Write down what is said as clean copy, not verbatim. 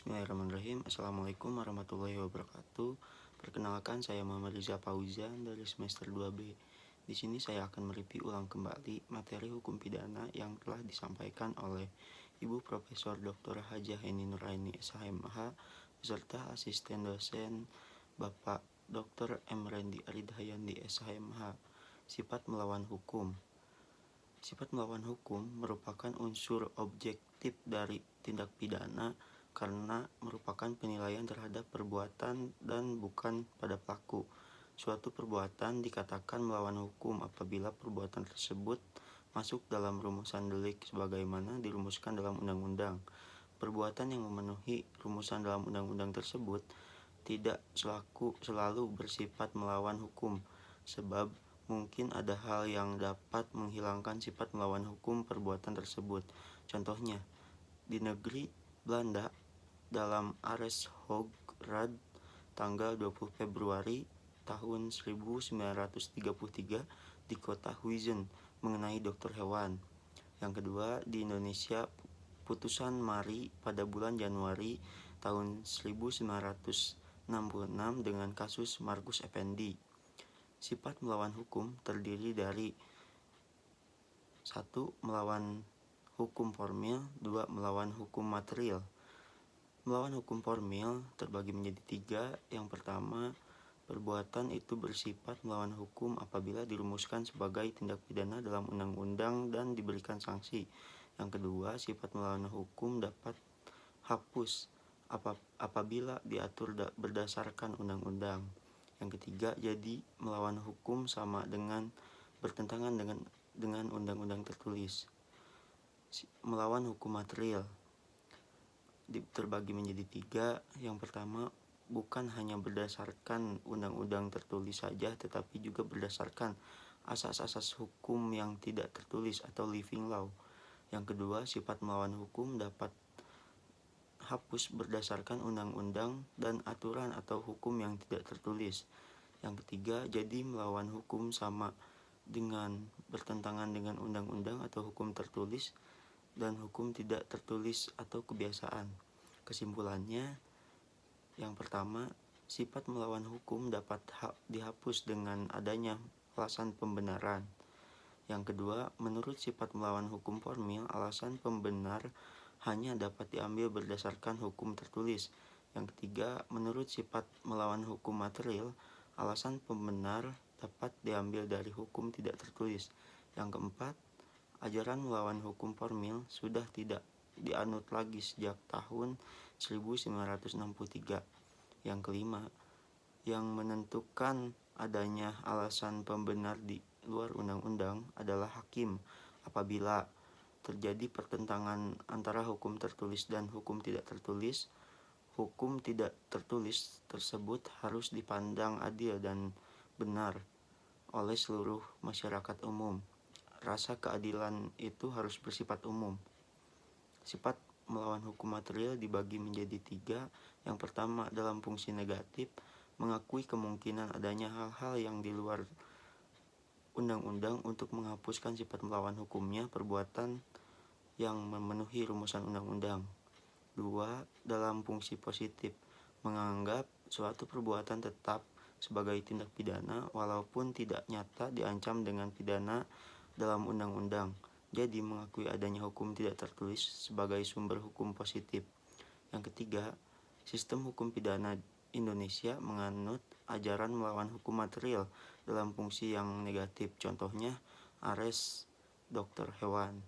Bismillahirrahmanirrahim. Assalamualaikum warahmatullahi wabarakatuh. Perkenalkan, saya Muhammad Riza Fauzan dari semester 2B. Di sini saya akan mereview ulang kembali materi hukum pidana yang telah disampaikan oleh Ibu Profesor Dr. Hajah Heni Nuraini SHMH beserta asisten dosen Bapak Dr. M. Rendi Aridhayandi SHMH. Sifat melawan hukum. Sifat melawan hukum merupakan unsur objektif dari tindak pidana karena merupakan penilaian terhadap perbuatan dan bukan pada pelaku. Suatu perbuatan dikatakan melawan hukum apabila perbuatan tersebut masuk dalam rumusan delik sebagaimana dirumuskan dalam undang-undang. Perbuatan yang memenuhi rumusan dalam undang-undang tersebut tidak selalu bersifat melawan hukum, sebab mungkin ada hal yang dapat menghilangkan sifat melawan hukum perbuatan tersebut. Contohnya, di negeri Belanda dalam Arrest Hograd tanggal 20 Februari tahun 1933 di kota Huizen mengenai dokter hewan. Yang kedua, di Indonesia putusan Mari pada bulan Januari tahun 1966 dengan kasus Markus Effendi. Sifat melawan hukum terdiri dari 1. Melawan hukum formil, 2. Melawan hukum material. Melawan hukum formil terbagi menjadi 3. Yang pertama, perbuatan itu bersifat melawan hukum apabila dirumuskan sebagai tindak pidana dalam undang-undang dan diberikan sanksi. Yang kedua, sifat melawan hukum dapat hapus apabila diatur berdasarkan undang-undang. Yang ketiga, jadi melawan hukum sama dengan bertentangan dengan undang-undang tertulis. Melawan hukum material terbagi menjadi 3. Yang pertama, bukan hanya berdasarkan undang-undang tertulis saja, tetapi juga berdasarkan asas-asas hukum yang tidak tertulis atau living law. Yang kedua, sifat melawan hukum dapat hapus berdasarkan undang-undang dan aturan atau hukum yang tidak tertulis. Yang ketiga, jadi melawan hukum sama dengan bertentangan dengan undang-undang atau hukum tertulis dan hukum tidak tertulis atau kebiasaan. Kesimpulannya, yang pertama, sifat melawan hukum dapat dihapus dengan adanya alasan pembenaran. Yang kedua, menurut sifat melawan hukum formil, alasan pembenar hanya dapat diambil berdasarkan hukum tertulis. Yang ketiga, menurut sifat melawan hukum material, alasan pembenar dapat diambil dari hukum tidak tertulis. Yang keempat, ajaran melawan hukum formil sudah tidak dianut lagi sejak tahun 1963. Yang kelima, yang menentukan adanya alasan pembenar di luar undang-undang adalah hakim. Apabila terjadi pertentangan antara hukum tertulis dan hukum tidak tertulis, hukum tidak tertulis tersebut harus dipandang adil dan benar oleh seluruh masyarakat umum. Rasa keadilan itu harus bersifat umum. Sifat melawan hukum material dibagi menjadi 3. Yang pertama, dalam fungsi negatif, mengakui kemungkinan adanya hal-hal yang di luar undang-undang untuk menghapuskan sifat melawan hukumnya perbuatan yang memenuhi rumusan undang-undang. 2. Dalam fungsi positif, menganggap suatu perbuatan tetap sebagai tindak pidana walaupun tidak nyata diancam dengan pidana dalam undang-undang. Jadi mengakui adanya hukum tidak tertulis sebagai sumber hukum positif. Yang ketiga, sistem hukum pidana Indonesia menganut ajaran melawan hukum material dalam fungsi yang negatif. Contohnya, arrest dokter hewan.